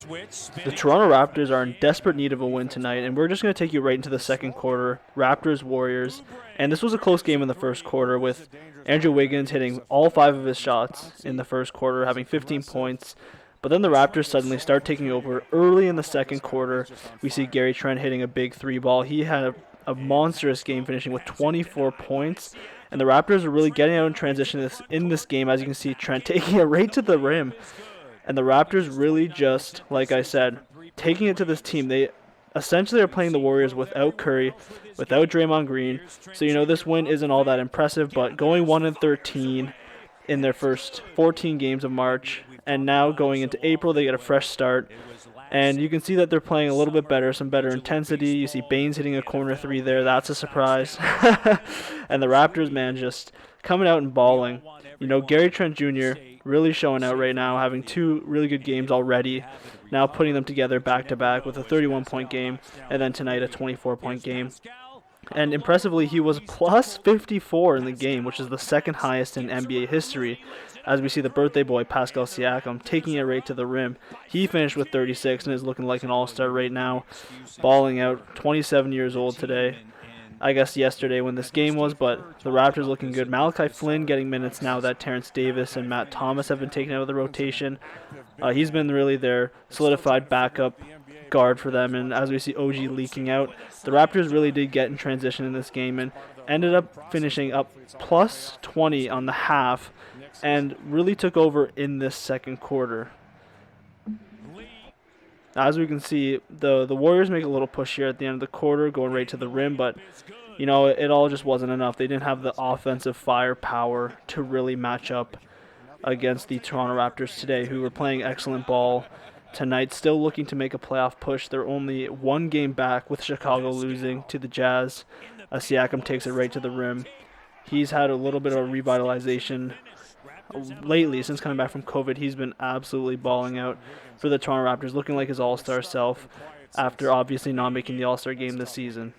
The Toronto Raptors are in desperate need of a win tonight, and we're just going to take you right into the second quarter. Raptors Warriors, and this was a close game in the first quarter with Andrew Wiggins hitting all 5 of his shots in the first quarter, having 15 points. But then the Raptors suddenly start taking over early in the second quarter. We see Gary Trent hitting a big 3 ball. He had a monstrous game, finishing with 24 points. And the Raptors are really getting out in transition in this game. As you can see, Trent taking it right to the rim. And the Raptors really just, like I said, taking it to this team. They essentially are playing the Warriors without Curry, without Draymond Green. So, this win isn't all that impressive, but going 1-13 in their first 14 games of March, and now going into April, they get a fresh start. And you can see that they're playing a little bit better, some better intensity. You see Baines hitting a corner 3 there. That's a surprise. And the Raptors, man, just coming out and balling. Gary Trent Jr. really showing out right now, having 2 really good games already. Now putting them together back-to-back with a 31-point game, and then tonight a 24-point game. And impressively, he was plus 54 in the game, which is the second highest in NBA history. As we see the birthday boy, Pascal Siakam, taking it right to the rim. He finished with 36 and is looking like an all-star right now, balling out, 27 years old today. I guess yesterday when this game was, but the Raptors looking good. Malachi Flynn getting minutes now that Terrence Davis and Matt Thomas have been taken out of the rotation. He's been really their solidified backup guard for them, and as we see OG leaking out, the Raptors really did get in transition in this game and ended up finishing up plus 20 on the half and really took over in this second quarter. As we can see, the Warriors make a little push here at the end of the quarter, going right to the rim, but it all just wasn't enough. They didn't have the offensive firepower to really match up against the Toronto Raptors today, who were playing excellent ball tonight, still looking to make a playoff push. They're only 1 game back with Chicago losing to the Jazz. Siakam takes it right to the rim. He's had a little bit of a revitalization lately since coming back from COVID. He's been absolutely balling out for the Toronto Raptors, looking like his all-star self after obviously not making the all-star game this season.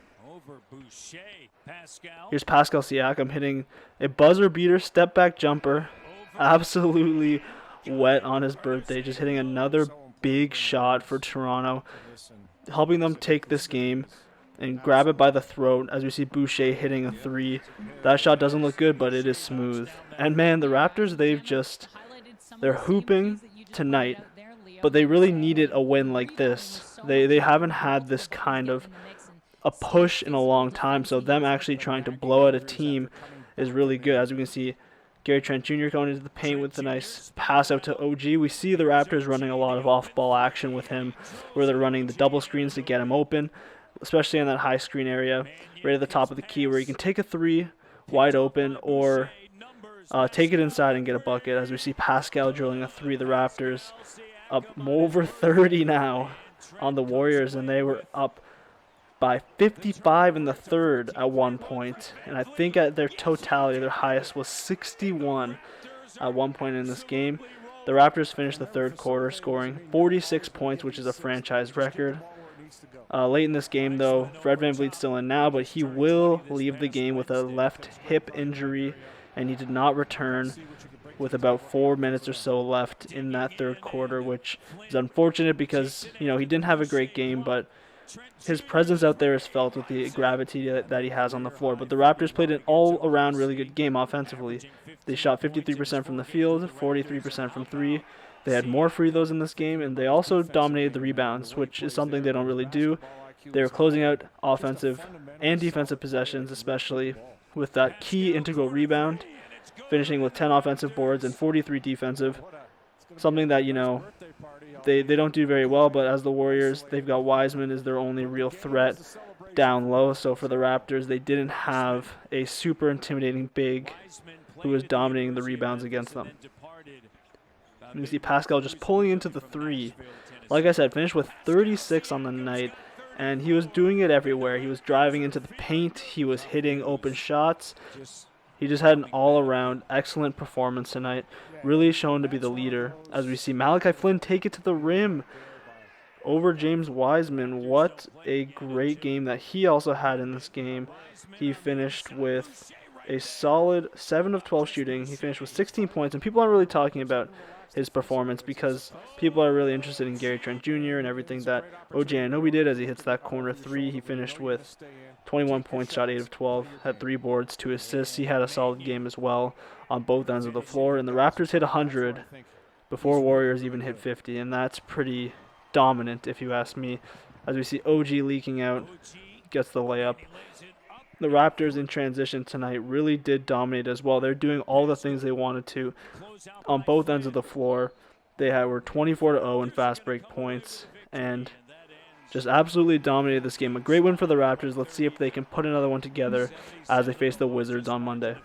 Here's Pascal Siakam hitting a buzzer-beater step-back jumper. Absolutely wet on his birthday, just hitting another big shot for Toronto, helping them take this game and grab it by the throat as we see Boucher hitting a 3. That shot doesn't look good, but it is smooth. And man, the Raptors, they're hooping tonight, but they really needed a win like this. They haven't had this kind of a push in a long time, so them actually trying to blow out a team is really good. As we can see, Gary Trent Jr. going into the paint with a nice pass out to OG. We see the Raptors running a lot of off-ball action with him, where they're running the double screens to get him open, especially in that high screen area, right at the top of the key, where you can take a 3 wide open or take it inside and get a bucket. As we see Pascal drilling a 3, the Raptors up over 30 now on the Warriors, and they were up by 55 in the third at one point, and I think at their totality, their highest was 61 at one point in this game. The Raptors finished the third quarter scoring 46 points, which is a franchise record. Late in this game, though, Fred VanVleet's still in now, but he will leave the game with a left hip injury, and he did not return with about 4 minutes or so left in that third quarter, which is unfortunate because, he didn't have a great game, but his presence out there is felt with the gravity that he has on the floor. But the Raptors played an all-around really good game offensively. They shot 53% from the field, 43% from 3. They had more free throws in this game, and they also dominated the rebounds, which is something they don't really do. They were closing out offensive and defensive possessions, especially with that key integral rebound, finishing with 10 offensive boards and 43 defensive. Something that, they don't do very well, but as the Warriors, they've got Wiseman as their only real threat down low. So for the Raptors, they didn't have a super intimidating big who was dominating the rebounds against them. You see Pascal just pulling into the 3. Like I said, finished with 36 on the night, and he was doing it everywhere. He was driving into the paint. He was hitting open shots. He just had an all-around excellent performance tonight, really shown to be the leader. As we see Malachi Flynn take it to the rim over James Wiseman. What a great game that he also had in this game. He finished with a solid 7 of 12 shooting. He finished with 16 points, and people aren't really talking about his performance because people are really interested in Gary Trent Jr. and everything that OG Anunoby did as he hits that corner three. He finished with 21 points, shot 8 of 12, had 3 boards, 2 assists. He had a solid game as well on both ends of the floor. And the Raptors hit 100 before Warriors even hit 50, and that's pretty dominant if you ask me. As we see OG leaking out, gets the layup. The Raptors in transition tonight really did dominate as well. They're doing all the things they wanted to on both ends of the floor. They were 24-0 in fast break points and just absolutely dominated this game. A great win for the Raptors. Let's see if they can put another one together as they face the Wizards on Monday.